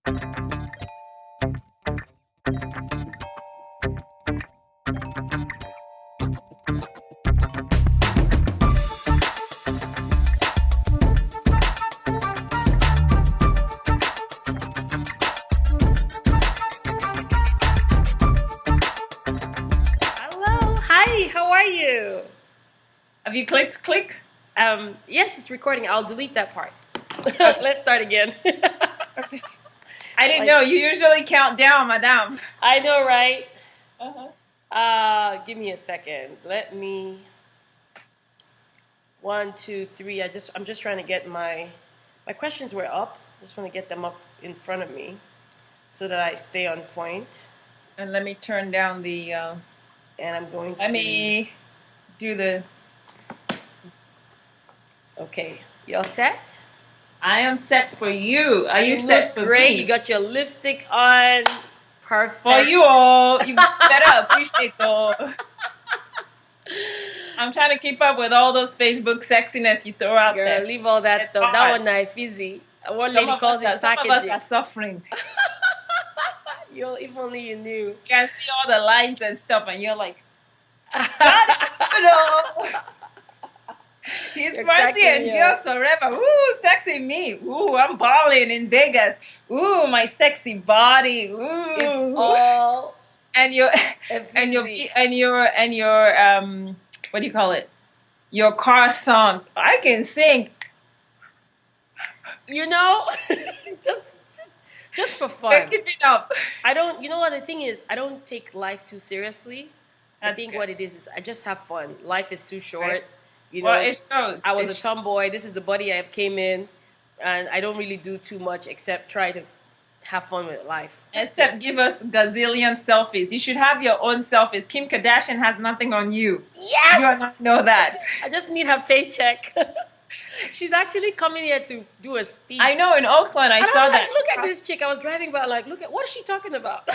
Hello. Hi. How are you? Have you clicked click? Yes, it's recording. I'll delete that part. Okay. Let's start again. Okay. I didn't Like, know. You usually count down, madame. I know, right? Uh-huh. Give me a second. Let me. One, two, three. I'm just trying to get my questions were up. Just want to get them up in front of me so that I stay on point. And let me turn down the. And I'm going Let to. me do the. Okay, you all set? I am set for you. Are you set look for great. me? You got your lipstick on. Perfect. For you all, you better appreciate though. I'm trying to keep up with all those Facebook sexiness you throw out Girl, there. leave all that It's stuff. That hard. one night easy. One Some lady of calls us it some of us packaging. are suffering. If only you knew. You can see all the lines and stuff, and you're like, God, no. His You're mercy cracking me endures up. forever. Ooh, sexy me. Ooh, I'm balling in Vegas. Ooh, my sexy body. It's Ooh, all and your easy. what do you call it? Your car songs. I can sing. You know, just just for fun. Keep it up. I don't. You know what the thing is? I don't take life too seriously. I That's think good. what it is I just have fun. Life is too short. Right. You Well, know, it shows. I was a tomboy. This is the body I came in, and I don't really do too much except try to have fun with life. Except give us gazillion selfies. You should have your own selfies. Kim Kardashian has nothing on you. Yes. You are not know that. I just need her paycheck. She's actually coming here to do a speech. I know in Oakland I And saw I'm like, that. look at this chick. I was driving by, like, look at what is she talking about?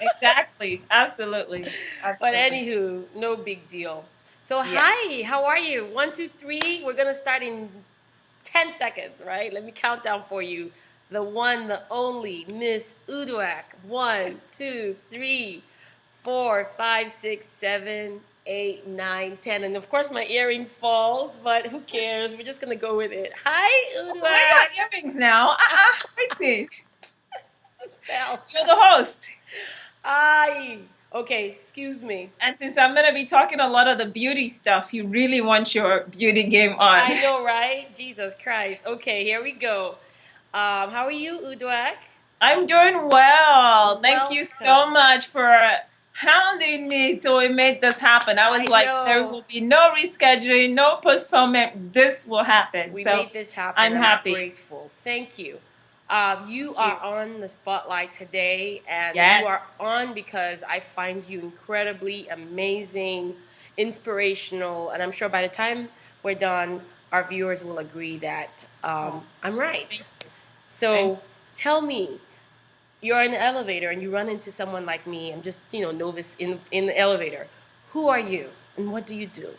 Exactly. Absolutely. But Absolutely. anywho, no big deal. So Yes. hi, how are you? 1, 2, 3. We're gonna start in 10 seconds, right? Let me count down for you. The one, the only Miss Uduak. 1, 2, 3, 4, 5, 6, 7, 8, 9, 10. And of course my earring falls, but who cares? We're just gonna go with it. Hi, Why Uduak. not earrings now? Wait. Just fell. You're the host. Hi. Okay, excuse me. And since I'm going to be talking a lot of the beauty stuff, you really want your beauty game on. I know, right? Jesus Christ. Okay, here we go. How are you, Uduak? I'm doing well. Thank you so Welcome. much for hounding me till we made this happen. I was I like, know. there will be no rescheduling, no postponement. This will happen. We so made this happen. I'm happy. Grateful. Thank you. You Thank are you. on the spotlight today, and Yes. you are on because I find you incredibly amazing, inspirational, and I'm sure by the time we're done, our viewers will agree that I'm right. Thank you. So tell me, you're in the elevator and you run into someone like me. I'm just, novice in the elevator. Who are you and what do you do?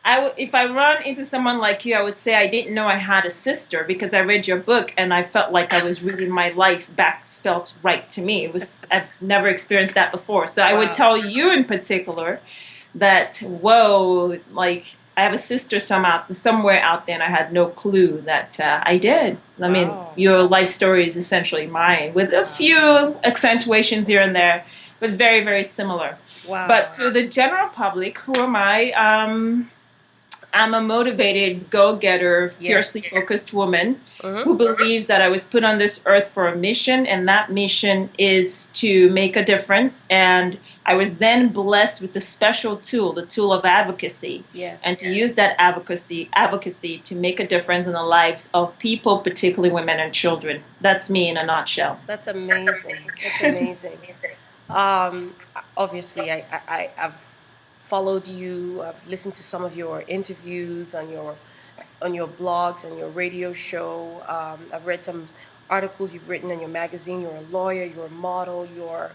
If I run into someone like you, I would say I didn't know I had a sister because I read your book and I felt like I was reading my life back spelt right to me. I've never experienced that before. So I would Wow. tell you in particular that, whoa, like I have a sister somewhere out there and I had no clue that I did. I mean, Wow. your life story is essentially mine with a few accentuations here and there, but very, very similar. Wow. But to the general public, who am I? I'm a motivated, go-getter, fiercely focused woman who believes that I was put on this earth for a mission, and that mission is to make a difference. And I was then blessed with the special tool, the tool of advocacy, Yes. and to use that advocacy to make a difference in the lives of people, particularly women and children. That's me in a nutshell. That's amazing. That's amazing. Obviously, I've followed you. I've listened to some of your interviews on your blogs and your radio show. I've read some articles you've written in your magazine. You're a lawyer. You're a model. You're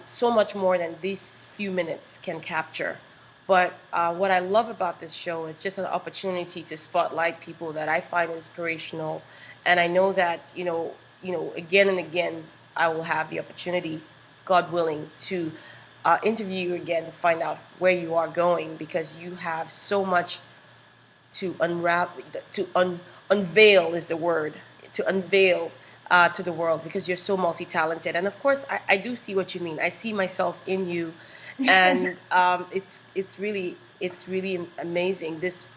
so much more than these few minutes can capture. But what I love about this show is just an opportunity to spotlight people that I find inspirational. And I know that, again and again, I will have the opportunity, God willing, to interview you again to find out where you are going, because you have so much to unveil is the word, to unveil to the world, because you're so multi-talented. And of course, I do see what you mean. I see myself in you, and it's really amazing, this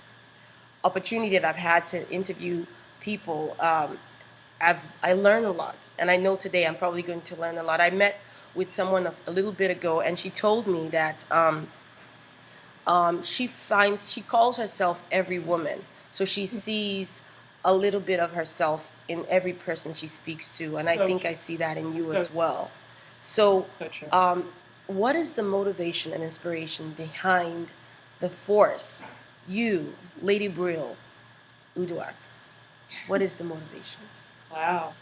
opportunity that I've had to interview people. I learn a lot, and I know today I'm probably going to learn a lot. I met with someone a little bit ago, and she told me that she calls herself every woman, so she sees a little bit of herself in every person she speaks to, and I think I see that in you as well. So, what is the motivation and inspiration behind the force? You, Lady Brill Uduak, what is the motivation? Wow.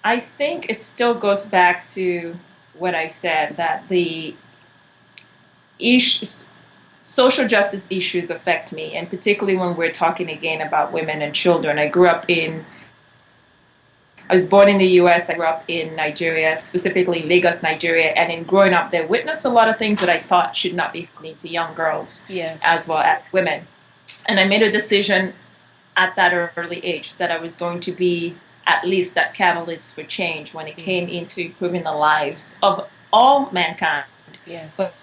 I think it still goes back to what I said, that the social justice issues affect me, and particularly when we're talking again about women and children. I was born in the U.S. I grew up in Nigeria, specifically Lagos, Nigeria, and in growing up there, witnessed a lot of things that I thought should not be happening to young girls, yes, as well as women. And I made a decision at that early age that I was going to be at least that catalyst for change when it came into improving the lives of all mankind, yes, but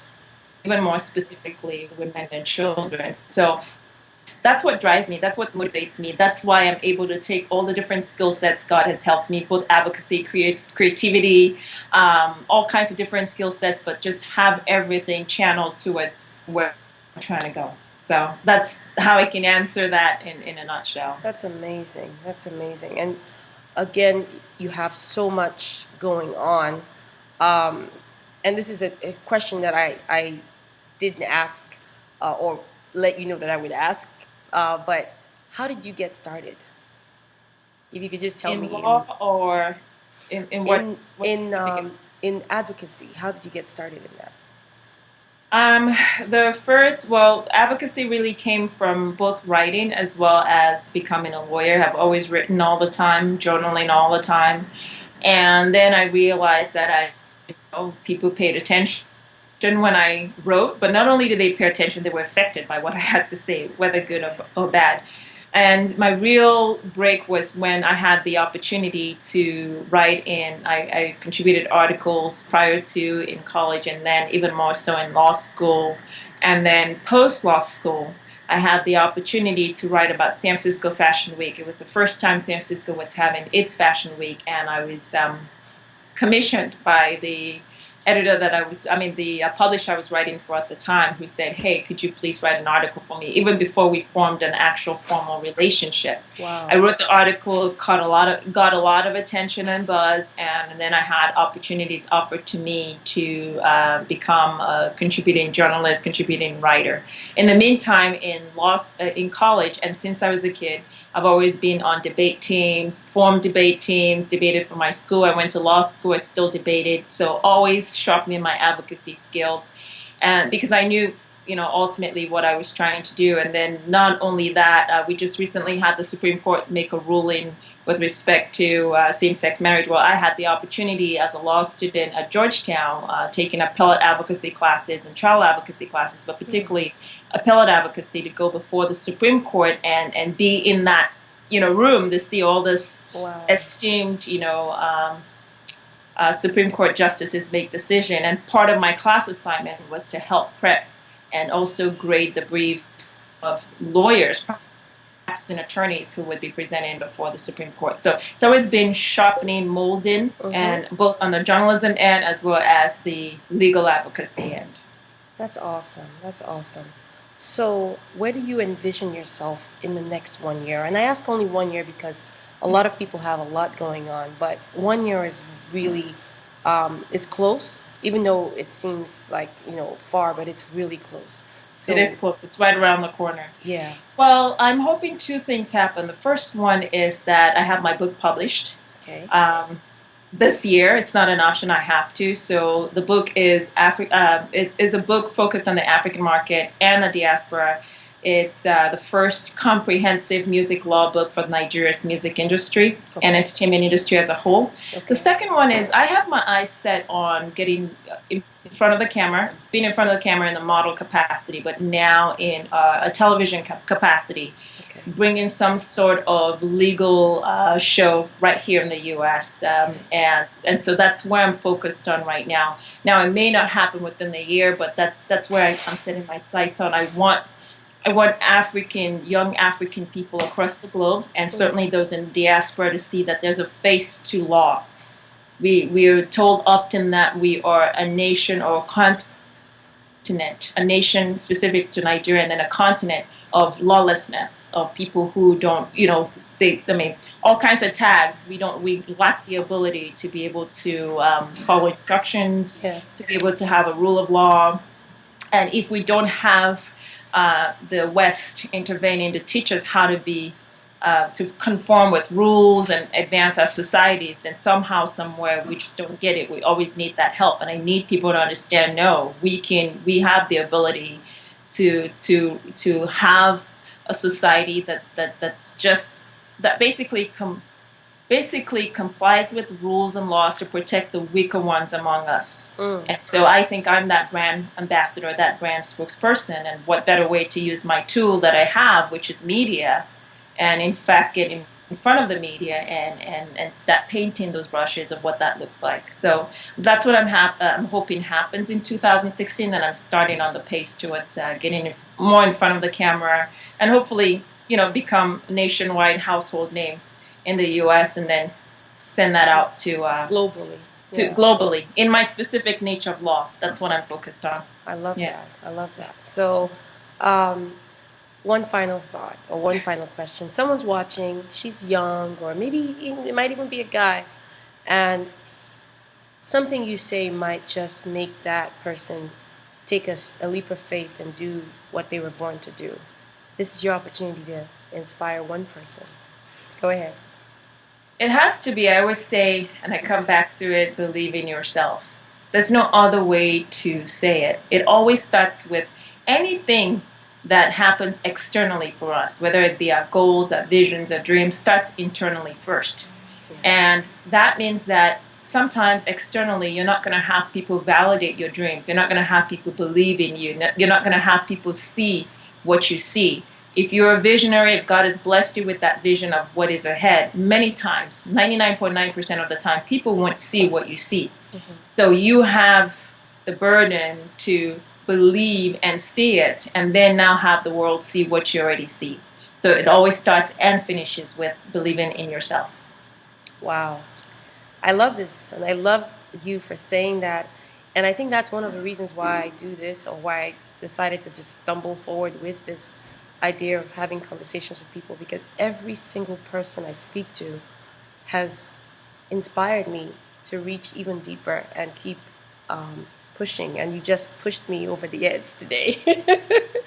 even more specifically women and children. So that's what drives me. That's what motivates me. That's why I'm able to take all the different skill sets God has helped me, both advocacy, creativity, all kinds of different skill sets, but just have everything channeled towards where I'm trying to go. So that's how I can answer that in a nutshell. That's amazing. That's amazing. And again, you have so much going on. And this is a question that I didn't ask or let you know that I would ask. But how did you get started? If you could just tell me. In law or in what? In advocacy, how did you get started in that? Advocacy really came from both writing as well as becoming a lawyer. I've always written all the time, journaling all the time. And then I realized that people paid attention when I wrote, but not only did they pay attention, they were affected by what I had to say, whether good or bad. And my real break was when I had the opportunity to write I contributed articles prior to in college, and then even more so in law school. And then post-law school, I had the opportunity to write about San Francisco Fashion Week. It was the first time San Francisco was having its Fashion Week, and I was commissioned by the publisher I was writing for at the time, who said, "Hey, could you please write an article for me?" Even before we formed an actual formal relationship. Wow. I wrote the article, got a lot of attention and buzz, and then I had opportunities offered to me to become a contributing journalist, contributing writer. In the meantime, in college, and since I was a kid, I've always been on debate teams, formed debate teams, debated for my school. I went to law school, I still debated. So always sharpening my advocacy skills. And because I knew, ultimately what I was trying to do. And then not only that, we just recently had the Supreme Court make a ruling with respect to same-sex marriage. Well, I had the opportunity as a law student at Georgetown, taking appellate advocacy classes and trial advocacy classes, but particularly appellate advocacy, to go before the Supreme Court and be in that room to see all this esteemed Supreme Court justices make decision. And part of my class assignment was to help prep and also grade the briefs of lawyers and attorneys who would be presenting before the Supreme Court. So it's always been sharpening, molding, and both on the journalism end as well as the legal advocacy end. That's awesome. That's awesome. So where do you envision yourself in the next 1 year? And I ask only 1 year because a lot of people have a lot going on, but 1 year is really, it's close, even though it seems like, far, but it's really close. So, it is close. It's right around the corner. Yeah. Well, I'm hoping two things happen. The first one is that I have my book published. Okay. This year. It's not an option. I have to. So the book is a book focused on the African market and the diaspora. It's the first comprehensive music law book for Nigeria's music industry and entertainment industry as a whole. The second one is I have my eyes set on getting in front of the camera, being in front of the camera in the model capacity, but now in a television capacity, bringing some sort of legal show right here in the U.S. And so that's where I'm focused on right now. Now, it may not happen within the year, but that's where I'm setting my sights on. I want young African people across the globe, and certainly those in diaspora, to see that there's a face to law. We are told often that we are a nation or a continent, a nation specific to Nigeria, and then a continent of lawlessness, of people who don't, all kinds of tags. We lack the ability to be able to follow instructions, to be able to have a rule of law, and if we don't have the West intervening to teach us how to conform with rules and advance our societies, then somehow, somewhere, we just don't get it. We always need that help, and I need people to understand. No, we have the ability to have a society that basically complies with rules and laws to protect the weaker ones among us. And so I think I'm that brand ambassador, that brand spokesperson, and what better way to use my tool that I have, which is media, and in fact get in front of the media and start painting those brushes of what that looks like. So that's what I'm hoping happens in 2016, and I'm starting on the pace towards getting more in front of the camera, and hopefully, become a nationwide household name in the U.S. and then send that out to globally in my specific niche of law. That's what I'm focused on. I love that. So, one final thought or one final question. Someone's watching. She's young, or maybe it might even be a guy, and something you say might just make that person take a leap of faith and do what they were born to do. This is your opportunity to inspire one person. Go ahead. It has to be, I always say, and I come back to it, believe in yourself. There's no other way to say it. It always starts with anything that happens externally for us, whether it be our goals, our visions, our dreams, starts internally first. And that means that sometimes externally you're not going to have people validate your dreams. You're not going to have people believe in you. You're not going to have people see what you see. If you're a visionary, if God has blessed you with that vision of what is ahead, many times, 99.9% of the time, people won't see what you see. So you have the burden to believe and see it, and then now have the world see what you already see. So it always starts and finishes with believing in yourself. Wow. I love this, and I love you for saying that. And I think that's one of the reasons why I do this, or why I decided to just stumble forward with this idea of having conversations with people, because every single person I speak to has inspired me to reach even deeper and keep pushing. And you just pushed me over the edge today.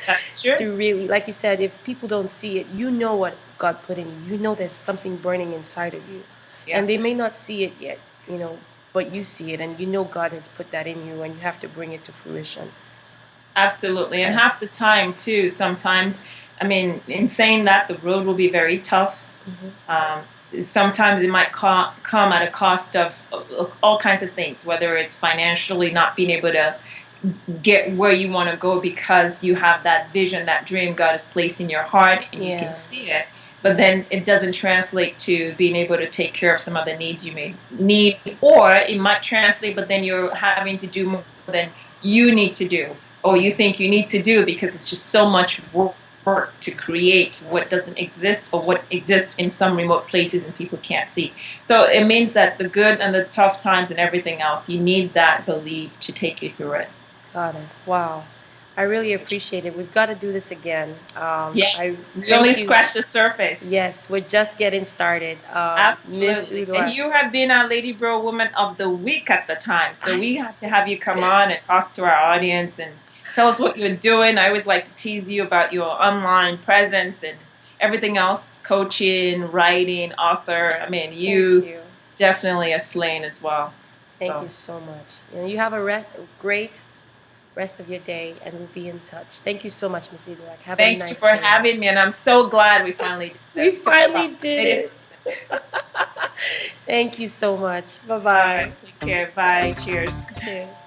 That's true. To really, like you said, if people don't see it, you know what God put in you. You know there's something burning inside of you. Yeah. And they may not see it yet, but you see it, and you know God has put that in you, and you have to bring it to fruition. Absolutely. And half the time, too, sometimes, in saying that, the road will be very tough. Sometimes it might come at a cost of all kinds of things, whether it's financially not being able to get where you want to go because you have that vision, that dream God has placed in your heart, and you can see it. But then it doesn't translate to being able to take care of some other needs you may need. Or it might translate, but then you're having to do more than you need to do, or you think you need to do, because it's just so much work to create what doesn't exist, or what exists in some remote places and people can't see. So it means that the good and the tough times and everything else, you need that belief to take you through it. Got it. Wow. I really appreciate it. We've got to do this again. Yes, we only scratched the surface. Yes, we're just getting started. Absolutely. And you have been our Lady Bro Woman of the Week at the time. So we have to have you come on and talk to our audience and tell us what you're doing. I always like to tease you about your online presence and everything else, coaching, writing, author. You definitely are slaying as well. Thank you so much. And you have a great rest of your day, and we'll be in touch. Thank you so much, Miss Uduak. Have a Thank nice you for day. having me, and I'm so glad we finally did We finally did it. Thank you so much. Bye-bye. Take care. Bye. Cheers. Cheers.